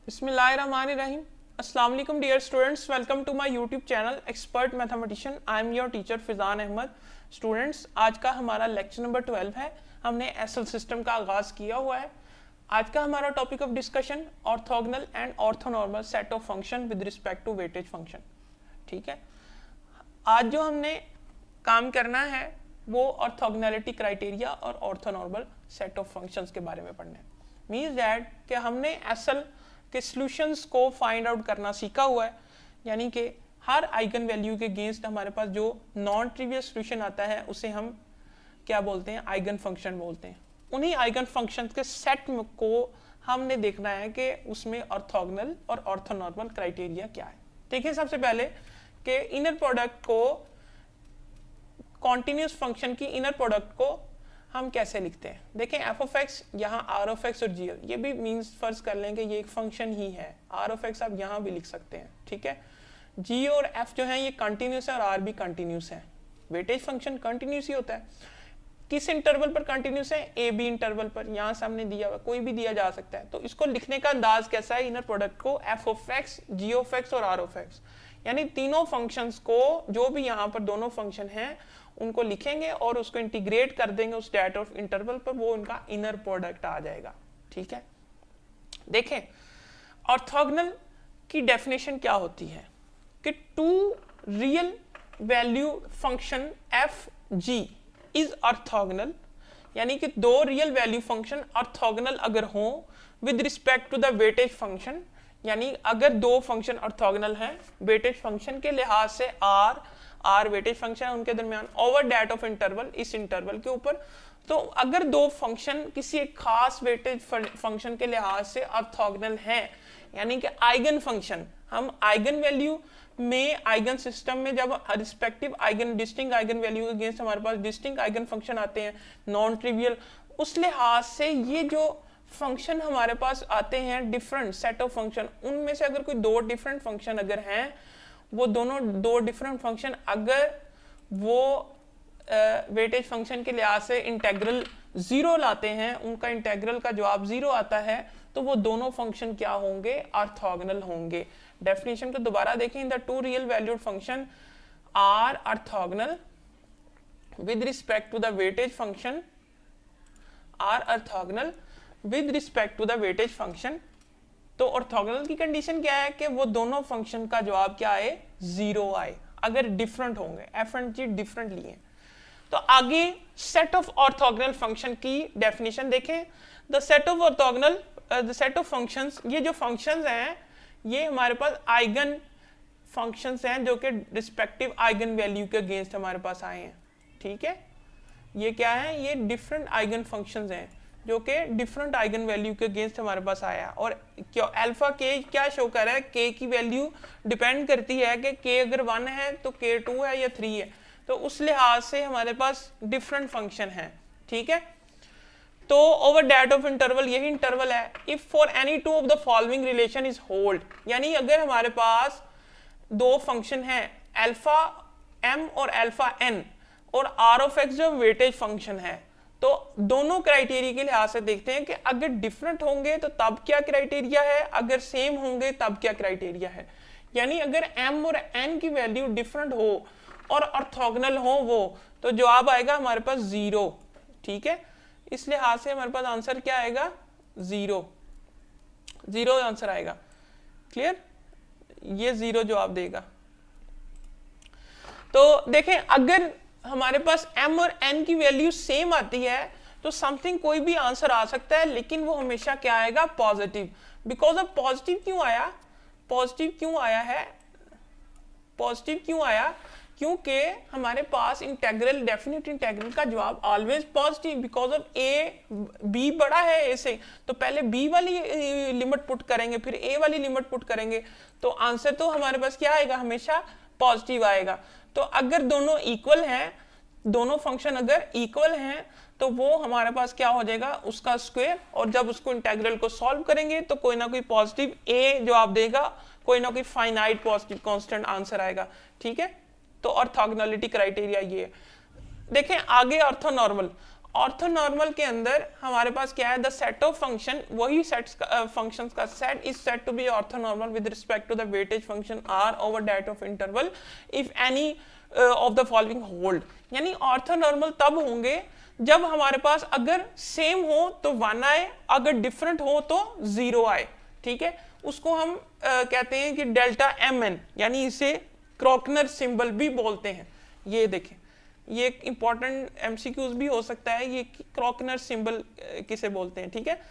बिस्मिल्लाहिर्रहमानिर्रहीम। अस्सलाम वालेकुम dear students, welcome to my YouTube channel expert mathematician. I am your teacher Fizan Ahmad. Students, आज का हमारा लेक्चर नंबर 12 है। हमने एसएल सिस्टम का आगाज किया हुआ है। आज का हमारा topic of discussion orthogonal and orthonormal set of function with respect to weightage function. ठीक है, आज जो हमने काम करना है वो ऑर्थोगोनैलिटी क्राइटेरिया और ऑर्थोनॉर्मल सेट ऑफ फंक्शंस के बारे में पढ़ना है। मीन्स दैट कि हमने एसएल के सॉल्यूशंस को फाइंड आउट करना सीखा हुआ है, यानी कि हर आइगन वैल्यू के अगेंस्ट हमारे पास जो नॉन ट्रिवियल सॉल्यूशन आता है उसे हम क्या बोलते हैं, आइगन फंक्शन बोलते हैं। उन्हीं आइगन फंक्शंस के सेट को हमने देखना है कि उसमें ऑर्थोगोनल और ऑर्थोनॉर्मल क्राइटेरिया क्या है। देखिए, सबसे पहले कि इनर प्रोडक्ट को, कॉन्टिन्यूस फंक्शन की इनर प्रोडक्ट को हम कैसे लिखते हैं। देखें, एफ ऑफ एक्स, यहाँ आर ऑफ एक्स और जी, ये भी मीन्स फर्ज कर लेंगे ये एक फंक्शन ही है। आर ऑफ एक्स आप यहाँ भी लिख सकते हैं। ठीक है, जी और एफ जो है ये कंटिन्यूस है और आर भी कंटिन्यूस है। वेटेज फंक्शन कंटिन्यूस ही होता है। किस इंटरवल पर कंटिन्यूस है? ए बी इंटरवल पर। यहाँ सामने दिया हुआ, कोई भी दिया जा सकता है। तो इसको लिखने का अंदाज कैसा है? इनर प्रोडक्ट को F of X, G of X और आर ऑफ एक्स, यानी तीनों फंक्शंस को, जो भी यहाँ पर दोनों फंक्शन हैं उनको लिखेंगे और उसको इंटीग्रेट कर देंगे उस डेट ऑफ इंटरवल पर, वो उनका इनर प्रोडक्ट आ जाएगा। ठीक है, देखें ऑर्थोगोनल की डेफिनेशन क्या होती है कि two real value function F G is orthogonal, यानी कि दो रियल वैल्यू फंक्शन ऑर्थोगोनल अगर हो with respect to the weightage function, यानी अगर दो फंक्शन ऑर्थोगोनल हैं वेटेज फंक्शन के लिहाज से, आर वेटेज फंक्शन है उनके दरमियान, ओवर डेट ऑफ इंटरवल, इस इंटरवल के ऊपर। तो अगर दो फंक्शन किसी एक खास वेटेज फंक्शन के लिहाज से ऑर्थोगोनल हैं, यानी कि आइगन फंक्शन, हम आइगन वैल्यू में, आइगन सिस्टम में जब respective eigen, distinct eigen value के अगेंस्ट हमारे पास डिस्टिंक्ट आइगन फंक्शन आते हैं नॉन ट्रिवियल, उस लिहाज से ये जो फंक्शन हमारे पास आते हैं डिफरेंट सेट ऑफ फंक्शन, उनमें से अगर कोई दो डिफरेंट फंक्शन अगर हैं, वो दोनों दो डिफरेंट फंक्शन अगर वो वेटेज फंक्शन के लिहाज से इंटेग्रल जीरो लाते हैं, उनका इंटेग्रल का जवाब जीरो आता है, तो वो दोनों फंक्शन क्या होंगे? ऑर्थोगोनल होंगे। डेफिनेशन को दोबारा देखें, in the two real valued function are orthogonal with respect to the weightage function, are orthogonal with respect to the weightage function. तो ऑर्थोगोनल की कंडीशन क्या है कि वो दोनों फंक्शन का जवाब क्या आए? जीरो आए, अगर डिफरेंट होंगे, एफ एंड जी डिफरेंट लिए। तो आगे सेट ऑफ ऑर्थोगोनल फंक्शन की डेफिनेशन देखें। The set of orthogonal, the set of functions, ये जो फंक्शंस हैं ये हमारे पास आइगन फंक्शंस हैं जो कि रिस्पेक्टिव आइगन वैल्यू के अगेंस्ट हमारे पास आए हैं। ठीक है, ये क्या है? ये डिफरेंट आइगन फंक्शंस हैं जो कि डिफरेंट आइगन वैल्यू के अगेंस्ट हमारे पास आया। और क्या अल्फा के क्या शो कर रहा है? के की वैल्यू डिपेंड करती है कि के अगर 1 है तो के 2 है या 3 है, तो उस लिहाज से हमारे पास डिफरेंट फंक्शन है। ठीक है, तो ओवर डेट ऑफ इंटरवल, यही इंटरवल है। If for any two of the following relation is hold, यानी अगर हमारे पास दो फंक्शन है अल्फा एम और अल्फा एन, और आर ऑफ एक्स जो वेटेज फंक्शन है, तो दोनों क्राइटेरिया के लिहाज से देखते हैं कि अगर डिफरेंट होंगे तो तब क्या क्राइटेरिया है, अगर सेम होंगे तब क्या क्राइटेरिया है। यानी अगर एम और एन की वैल्यू डिफरेंट हो और ऑर्थोगोनल हो वो, तो जवाब आएगा हमारे पास जीरो। ठीक है, इस लिहाज से हमारे पास आंसर क्या आएगा? जीरो, जीरो आंसर आएगा। क्लियर, ये जीरो जवाब देगा। तो देखें, अगर हमारे पास m और n की वैल्यू सेम आती है तो समथिंग, कोई भी आंसर आ सकता है, लेकिन वो हमेशा क्या आएगा? पॉजिटिव। बिकॉज ऑफ पॉजिटिव क्यों आया? पॉजिटिव क्यों आया है? पॉजिटिव क्यों आया? क्योंकि हमारे पास इंटेग्रल, डेफिनेट इंटेग्रल का जवाब always positive, because of A, B बड़ा है ए से, तो पहले बी वाली लिमिट पुट करेंगे फिर ए वाली लिमिट पुट करेंगे, तो आंसर तो हमारे पास क्या आएगा? हमेशा पॉजिटिव आएगा। तो अगर दोनों इक्वल हैं, दोनों फंक्शन अगर इक्वल हैं, तो वो हमारे पास क्या हो जाएगा? उसका स्क्वायर, और जब उसको इंटेग्रल को सॉल्व करेंगे तो कोई ना कोई पॉजिटिव ए जवाब देगा, कोई ना कोई फाइनाइट पॉजिटिव कांस्टेंट आंसर आएगा। ठीक है, तो ऑर्थोगोनैलिटी क्राइटेरिया ये है। देखें आगे ऑर्थोनॉर्मल। ऑर्थोनॉर्मल के अंदर हमारे पास क्या है, द सेट ऑफ फंक्शन, वही सेट फंक्शंस का set is said to be orthonormal with respect to the weightage function R over that of interval if any of the following hold. यानी orthonormal तब होंगे जब हमारे पास अगर सेम हो तो 1 आए, अगर डिफरेंट हो तो 0 आए। ठीक है, उसको हम कहते हैं कि डेल्टा एम एन, यानी इसे क्रॉकनर सिंबल भी बोलते हैं। ये देखें, ये एक इंपॉर्टेंट एमसीक्यूज भी हो सकता है, ये क्रॉकनर सिंबल किसे बोलते हैं। ठीक है,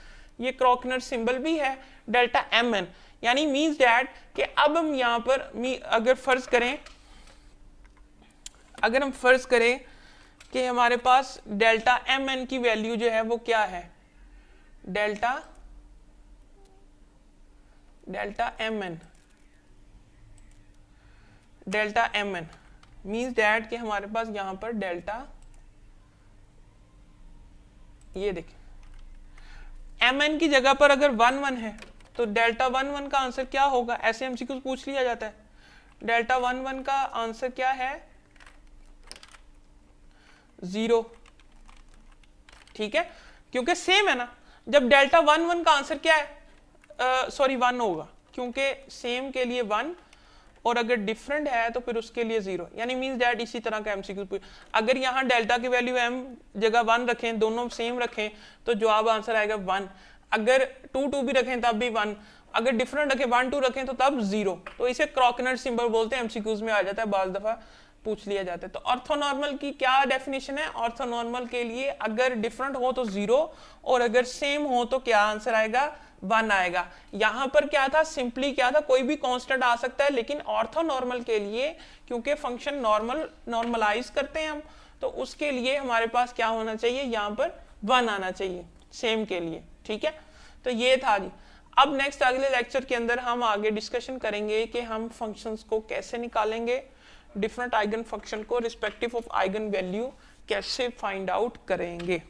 ये क्रॉकनर सिंबल भी है डेल्टा एम एन, यानी मीन्स डैट कि अब हम यहाँ पर अगर हम फर्ज करें कि हमारे पास डेल्टा एम एन की वैल्यू जो है वो क्या है, delta M N means that कि हमारे पास यहां पर डेल्टा, ये देखिए एम एन की जगह पर अगर 1 1 है तो डेल्टा 1 1 का आंसर क्या होगा, ऐसे एमसीक्यू पूछ लिया जाता है। डेल्टा 1 1 का आंसर क्या है, 0। ठीक है, क्योंकि सेम है ना। जब डेल्टा 1 1 का आंसर क्या है, 1 होगा, क्योंकि सेम के लिए 1 और अगर डिफरेंट है तो फिर उसके लिए 0। यानी मींस दैट इसी तरह का एमसीक्यू, अगर यहाँ डेल्टा की वैल्यू m जगह 1 रखें, दोनों सेम रखें तो जवाब आंसर आएगा 1। अगर 2 2 भी रखें तब भी 1, अगर डिफरेंट रखें 1 2 रखें तो तब 0। तो इसे क्रॉकनर सिंबल बोलते हैं, एमसीक्यूज में आ जाता है, बाज़ दफा पूछ लिया जाता है। तो ऑर्थोनॉर्मल की क्या डेफिनेशन है, ऑर्थोनॉर्मल के लिए अगर डिफरेंट हो तो 0 और अगर सेम हो तो क्या आंसर आएगा, 1 आएगा। यहां पर क्या था, सिंपली क्या था, कोई भी कांस्टेंट आ सकता है, लेकिन ऑर्थोनॉर्मल के लिए क्योंकि फंक्शन नॉर्मलाइज करते हैं हम, तो उसके लिए हमारे पास क्या होना चाहिए, यहां पर 1 आना चाहिए सेम के लिए। ठीक है, तो ये था जी। अब नेक्स्ट अगले लेक्चर के अंदर हम आगे डिस्कशन करेंगे कि हम फंक्शंस को कैसे निकालेंगे, डिफरेंट आइगन फंक्शन को रिस्पेक्टिव ऑफ आइगन वैल्यू कैसे फाइंड आउट करेंगे।